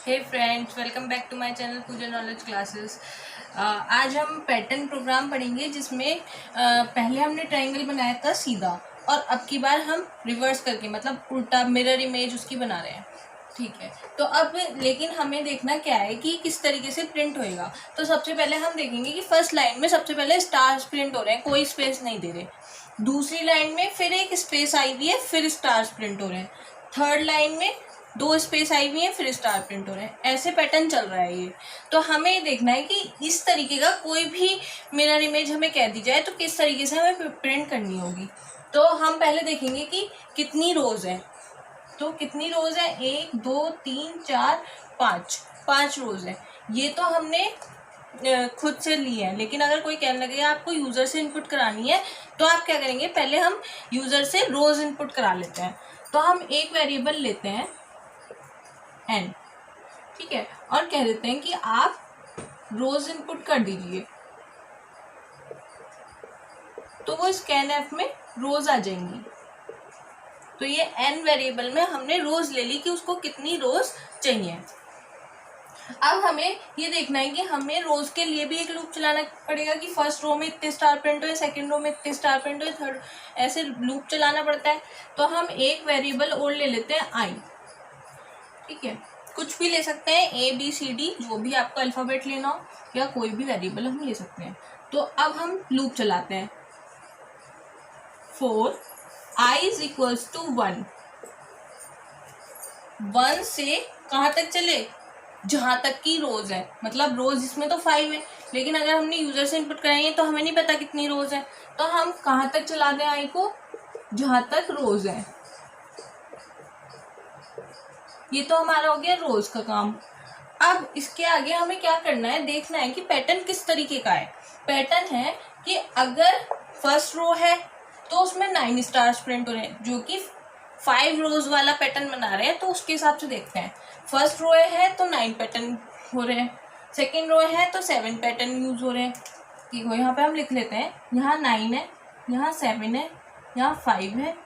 Hey friends, welcome back to my channel Pooja knowledge classes. आज हम pattern programme पढ़ेंगे जिसमें पहले हमने ट्रायंगल बनाया था सीधा और अब की बार हम रिवर्स करके मतलब उल्टा मिरर इमेज उसकी बना रहे हैं। ठीक है, तो अब लेकिन हमें देखना क्या है कि किस तरीके से प्रिंट होएगा। तो सबसे पहले हम देखेंगे कि फर्स्ट लाइन में सबसे पहले स्टार्स प्रिंट हो रहे हैं, कोई स्पेस नहीं दे रहे। दूसरी लाइन में फिर एक स्पेस आई हुई है, फिर स्टार्स प्रिंट हो रहे हैं। थर्ड लाइन में 2 स्पेस आई हुई है, फिर स्टार प्रिंट हो रहे हैं। ऐसे पैटर्न चल रहा है ये। तो हमें ये देखना है कि इस तरीके का कोई भी मिरर इमेज हमें कह दी जाए तो किस तरीके से हमें प्रिंट करनी होगी। तो हम पहले देखेंगे कि कितनी रोज है। तो कितनी रोज है, 1 2 3 4 5 रोज है। ये तो हमने खुद से ली है, लेकिन अगर कोई कहने लगे आपको यूज़र से इनपुट करानी है तो आप क्या करेंगे, पहले हम यूज़र से रोज इनपुट करा लेते हैं। तो हम एक वेरिएबल लेते हैं n, ठीक है, और कह देते हैं कि आप रोज इनपुट कर दीजिए। तो वो स्कैनएफ में रोज आ जाएंगी। तो ये n वेरिएबल में हमने रोज ले ली कि उसको कितनी रोज चाहिए। अब हमें ये देखना है कि हमें रोज के लिए भी एक लूप चलाना पड़ेगा कि फर्स्ट रो में इतने स्टार प्रिंट हुए, सेकंड रो में इतने स्टार प्रिंट हुए, थर्ड, ऐसे लूप चलाना पड़ता है। तो हम एक वेरिएबल और ले लेते हैं i, ठीक है, कुछ भी ले सकते हैं, ABCD जो भी आपको अल्फ़ाबेट लेना हो, या कोई भी वेरिएबल हम ले सकते हैं। तो अब हम लूप चलाते हैं। 4 i इज इक्वल्स टू 1। 1 से कहाँ तक चले, जहाँ तक की रोज है, मतलब रोज इसमें तो 5 है, लेकिन अगर हमने यूजर से इनपुट कराएंगे तो हमें नहीं पता कितनी रोज है। तो हम कहाँ तक चला दें आई को, जहाँ तक रोज है। ये तो हमारा हो गया रोज का काम। अब इसके आगे हमें क्या करना है, देखना है कि पैटर्न किस तरीके का है। पैटर्न है कि अगर फर्स्ट रो है तो उसमें 9 स्टार्स प्रिंट हो रहे हैं, जो कि 5 रोज वाला पैटर्न बना रहे हैं। तो उसके हिसाब से देखते हैं, फर्स्ट रो है तो 9 पैटर्न हो रहे हैं, सेकेंड रो है तो 7 पैटर्न यूज हो रहे हैं। देखो यहाँ पे हम लिख लेते हैं, यहाँ 9 है, यहाँ 7 है, यहाँ 5 है,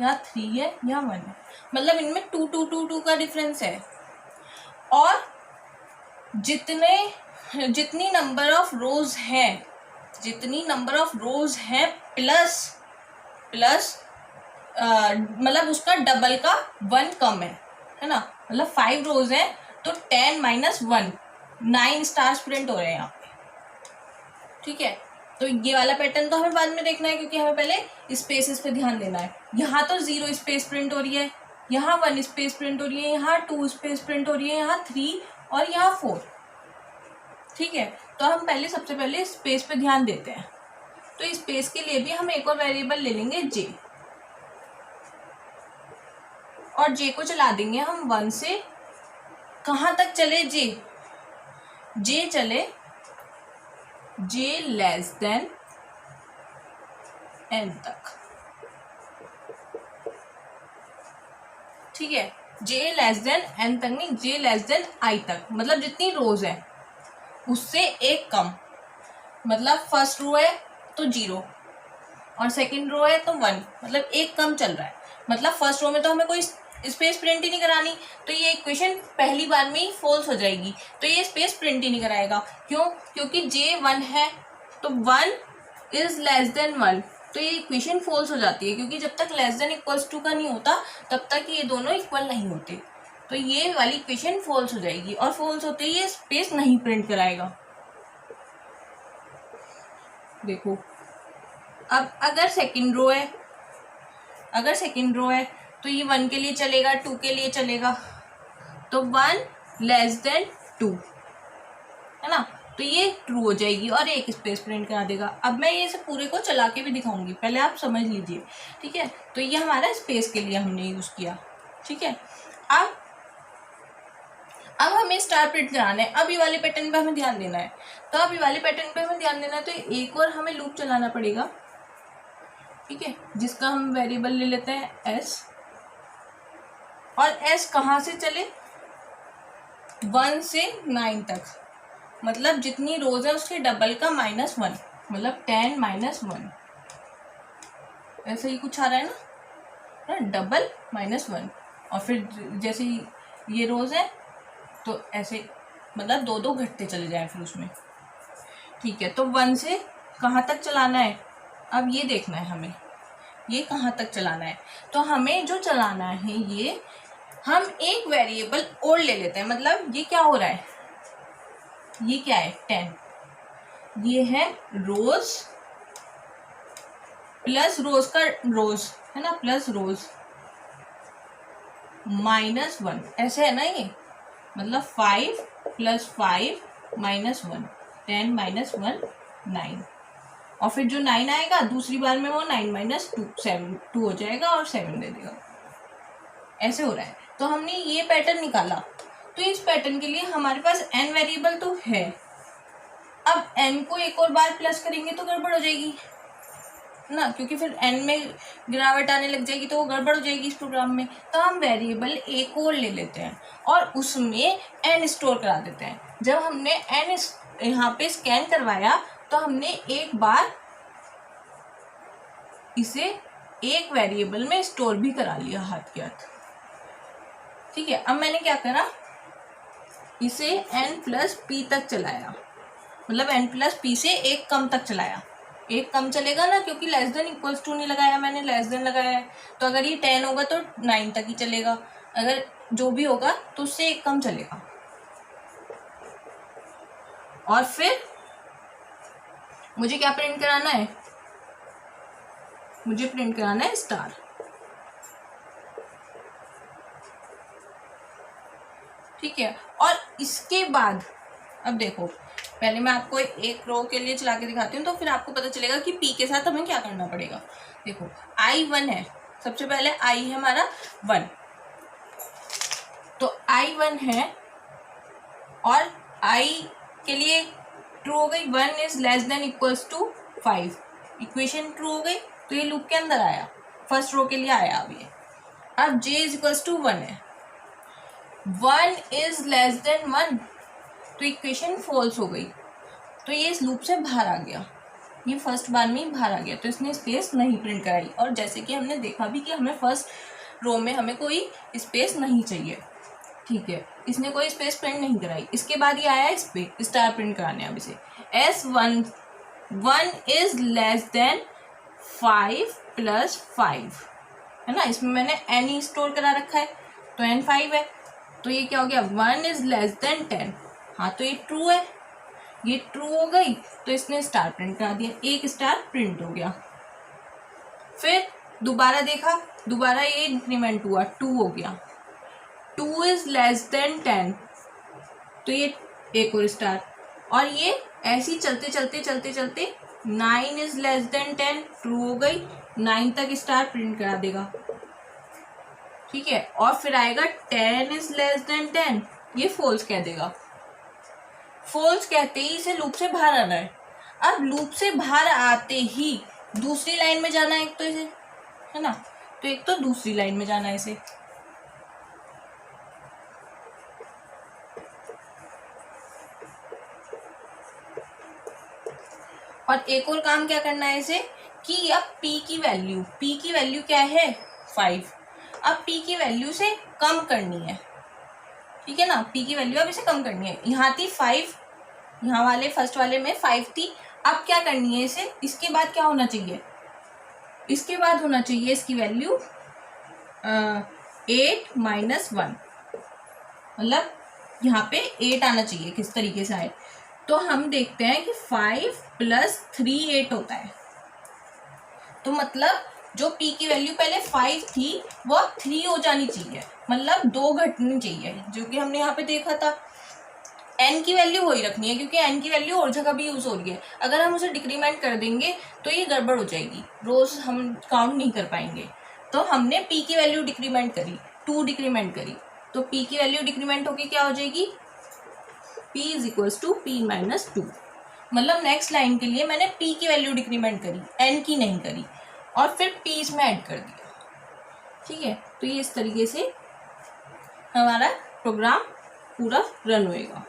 यहाँ 3 है, यहाँ 1 है, मतलब इनमें 2 2 2 2 का डिफरेंस है। और जितनी नंबर ऑफ रोज हैं, जितनी नंबर ऑफ रोज हैं प्लस मतलब उसका डबल का 1 कम है ना, मतलब 5 रोज है तो 10 - 1 9 स्टार्स प्रिंट हो रहे हैं यहाँ पे, ठीक है। तो ये वाला पैटर्न तो हमें बाद में देखना है, क्योंकि हमें पहले स्पेसेस पे ध्यान देना है। यहाँ तो 0 स्पेस प्रिंट हो रही है, यहाँ 1 स्पेस प्रिंट हो रही है, यहाँ 2 स्पेस प्रिंट हो रही है, यहाँ 3 और यहाँ 4, ठीक है। तो हम सबसे पहले स्पेस पे ध्यान देते हैं। तो स्पेस के लिए भी हम एक और वेरिएबल ले लेंगे j, और j को चला देंगे हम 1 से कहाँ तक चले, j चले j लेस देन n तक, ठीक है। j लेस देन n तक नहीं, j लेस देन i तक, मतलब जितनी रोज है उससे एक कम। मतलब फर्स्ट रो है तो 0 और सेकंड रो है तो 1, मतलब एक कम चल रहा है। मतलब फर्स्ट रो में तो हमें कोई स्पेस प्रिंट ही नहीं करानी, तो ये इक्वेशन पहली बार में ही फॉल्स हो जाएगी। तो ये स्पेस प्रिंट ही नहीं कराएगा, क्यों, क्योंकि j 1 है तो 1 इज लेस देन 1, तो ये इक्वेशन फॉल्स हो जाती है, क्योंकि जब तक लेस देन इक्वल्स टू का नहीं होता तब तक ये दोनों इक्वल नहीं होते। तो ये वाली इक्वेशन फॉल्स हो जाएगी, और फॉल्स होते ही ये स्पेस नहीं प्रिंट कराएगा। देखो अब अगर सेकंड रो है तो ये 1 के लिए चलेगा, 2 के लिए चलेगा, तो 1 लेस देन 2 है ना, तो ये ट्रू हो जाएगी और एक स्पेस प्रिंट करा देगा। अब मैं ये सब पूरे को चला के भी दिखाऊंगी, पहले आप समझ लीजिए, ठीक है। तो ये हमारा स्पेस के लिए हमने यूज़ किया, ठीक है। अब हमें स्टार प्रिंट कराना है। अब ये वाले पैटर्न पे हमें ध्यान देना है। तो अब ये वाले पैटर्न पे हमें ध्यान देना है, तो एक और हमें लूप चलाना पड़ेगा, ठीक है, जिसका हम वेरिएबल ले लेते हैं s, और s कहाँ से चले, 1 से 9 तक, मतलब जितनी रोज है उसके डबल का -1, मतलब 10 - 1, ऐसे ही कुछ आ रहा है ना, डबल -1। और फिर जैसे ये रोज है तो ऐसे मतलब 2 घटते चले जाए फिर उसमें। ठीक है, तो 1 से कहाँ तक चलाना है, अब ये देखना है हमें, ये कहाँ तक चलाना है। तो हमें जो चलाना है ये, हम एक वेरिएबल और ले लेते हैं। मतलब ये क्या हो रहा है, ये क्या है 10, ये है रोज प्लस रोज का रोज है ना, प्लस रोज -1 ऐसे है ना ये, मतलब 5 + 5 - 1, 10 - 1 9, और फिर जो 9 आएगा दूसरी बार में वो 9 - 2 7 2 हो जाएगा और 7 दे देगा। ऐसे हो रहा है। तो हमने ये पैटर्न निकाला। तो इस पैटर्न के लिए हमारे पास n वेरिएबल तो है। अब n को एक और बार प्लस करेंगे तो गड़बड़ हो जाएगी ना, क्योंकि फिर n में गिरावट आने लग जाएगी तो वो गड़बड़ हो जाएगी इस प्रोग्राम में। तो हम वेरिएबल एक और ले लेते हैं और उसमें n स्टोर करा देते हैं। जब हमने n यहाँ पे स्कैन करवाया तो हमने एक बार इसे एक वेरिएबल में स्टोर भी करा लिया हाथ के हाथ। ठीक है, अब मैंने क्या करा, इसे n + p तक चलाया, मतलब n + p से एक कम तक चलाया। एक कम चलेगा ना, क्योंकि <= नहीं लगाया मैंने, <= लगाया है। तो अगर ये 10 होगा तो 9 तक ही चलेगा, अगर जो भी होगा तो उससे एक कम चलेगा। और फिर मुझे क्या प्रिंट कराना है, मुझे प्रिंट कराना है स्टार। ठीक है, और इसके बाद अब देखो, पहले मैं आपको एक रो के लिए चला के दिखाती हूँ तो फिर आपको पता चलेगा कि p के साथ हमें क्या करना पड़ेगा। देखो i 1 है, सबसे पहले i है हमारा 1, तो i 1 है और i के लिए ट्रू हो गई, 1 <= 5, इक्वेशन ट्रू हो गई। तो ये लूप के अंदर आया, फर्स्ट रो के लिए आया। अब ये अब j = 1 है, 1 <= 1, तो इक्वेशन फॉल्स हो गई। तो ये इस लूप से बाहर आ गया, ये फर्स्ट बार में ही बाहर आ गया, तो इसने स्पेस नहीं प्रिंट कराई। और जैसे कि हमने देखा भी कि हमें फर्स्ट रो में हमें कोई स्पेस नहीं चाहिए। ठीक है, इसने कोई स्पेस प्रिंट नहीं कराई। इसके बाद ये आया इस पे स्टार प्रिंट कराने। अब इसे S1 1 <= 5 + 5 है ना, इसमें मैंने n ही स्टोर करा रखा है तो n 5 है। तो ये क्या हो गया, 1 <= 10। हाँ, तो ये ट्रू है, ये ट्रू हो गई, तो इसने स्टार प्रिंट करा दिया, एक स्टार प्रिंट हो गया। फिर दोबारा देखा, दोबारा ये इंक्रीमेंट हुआ, 2 हो गया, 2 <= 10, तो ये एक और स्टार। और ये ऐसे ही चलते चलते चलते चलते 9 <= 10 ट्रू हो गई, 9 तक स्टार प्रिंट करा देगा। ठीक है, और फिर आएगा 10 <= 10, ये फॉल्स कह देगा। फॉल्स कहते ही इसे लूप से बाहर आना है। अब लूप से बाहर आते ही दूसरी लाइन में जाना है, एक तो इसे है ना, तो एक तो दूसरी लाइन में जाना है इसे। और एक और काम क्या करना है इसे, कि अब p की वैल्यू क्या है 5, अब p की वैल्यू से कम करनी है। ठीक है ना, p की वैल्यू अब इसे कम करनी है। यहाँ थी 5, यहाँ वाले फर्स्ट वाले में 5 थी, अब क्या करनी है इसे, इसके बाद क्या होना चाहिए, इसके बाद होना चाहिए इसकी वैल्यू 8 - 1, मतलब यहाँ पे 8 आना चाहिए। किस तरीके से आए, तो हम देखते हैं कि 5 + 3 8 होता है। तो मतलब जो p की वैल्यू पहले 5 थी वो 3 हो जानी चाहिए, मतलब 2 घटनी चाहिए, जो कि हमने यहाँ पे देखा था। n की वैल्यू वही रखनी है, क्योंकि n की वैल्यू और जगह भी यूज हो रही है। अगर हम उसे डिक्रीमेंट कर देंगे तो ये गड़बड़ हो जाएगी, रोज हम काउंट नहीं कर पाएंगे। तो हमने p की वैल्यू डिक्रीमेंट करी, 2 डिक्रीमेंट करी, तो p की वैल्यू डिक्रीमेंट होके क्या हो जाएगी, p = p - 2। मतलब नेक्स्ट लाइन के लिए मैंने p की वैल्यू डिक्रीमेंट करी, n की नहीं करी, और फिर p इसमें ऐड कर दिया। ठीक है, तो ये इस तरीके से हमारा प्रोग्राम पूरा रन होएगा।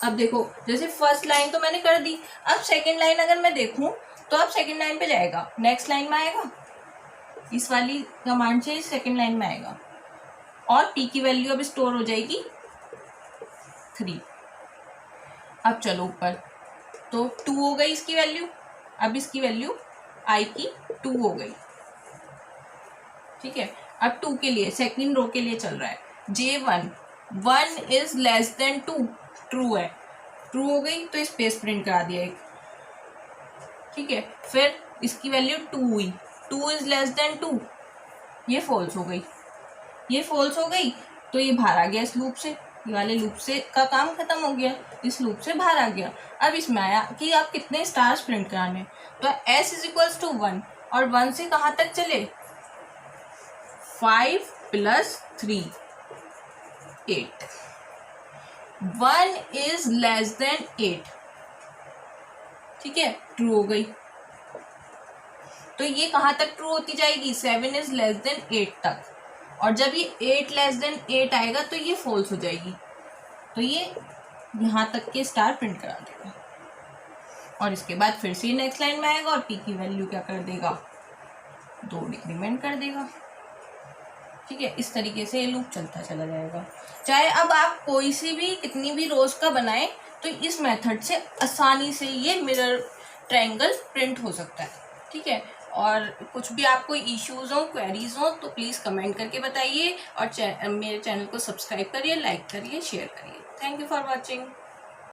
अब देखो, जैसे फर्स्ट लाइन तो मैंने कर दी, अब सेकंड लाइन अगर मैं देखूं तो अब सेकंड लाइन पे जाएगा, नेक्स्ट लाइन में आएगा, इस वाली कमांड से सेकंड लाइन में आएगा, और p की वैल्यू अब स्टोर हो जाएगी 3। अब चलो ऊपर, तो 2 हो गई इसकी वैल्यू, अब इसकी वैल्यू I की 2 हो गई। ठीक है, अब 2 के लिए सेकंड रो के लिए चल रहा है J1 1 is less than 2, true है, ट्रू हो गई तो स्पेस प्रिंट करा दिया एक। ठीक है, फिर इसकी वैल्यू 2 हुई, 2 इज लेस देन 2, ये फॉल्स हो गई, ये फॉल्स हो गई तो ये बाहर आ गया इस लूप से, ये वाले लूप से का काम खत्म हो गया, इस लूप से बाहर आ गया। अब इसमें आया कि आप कितने स्टार्स प्रिंट कराने, तो s इज इक्वल्स टू 1 और 1 से कहाँ तक चले 5 + 3 8, 1 इज लेस देन 8। ठीक है, ट्रू हो गई, तो ये कहाँ तक ट्रू होती जाएगी 7 इज लेस देन 8 तक, और जब ये 8 लेस देन 8 आएगा तो ये फॉल्स हो जाएगी, तो ये यहाँ तक के स्टार प्रिंट करा देगा। और इसके बाद फिर से नेक्स्ट लाइन में आएगा और p की वैल्यू क्या कर देगा 2 डिक्रीमेंट कर देगा। ठीक है, इस तरीके से ये लूप चलता चला जाएगा। चाहे अब आप कोई सी भी कितनी भी रोज का बनाएं तो इस मेथड से आसानी से ये मिरर ट्रायंगल प्रिंट हो सकता है। ठीक है, और कुछ भी आपको इश्यूज हो, क्वेरीज हो तो प्लीज़ कमेंट करके बताइए, और मेरे चैनल को सब्सक्राइब करिए, लाइक करिए, शेयर करिए। Thank you for watching.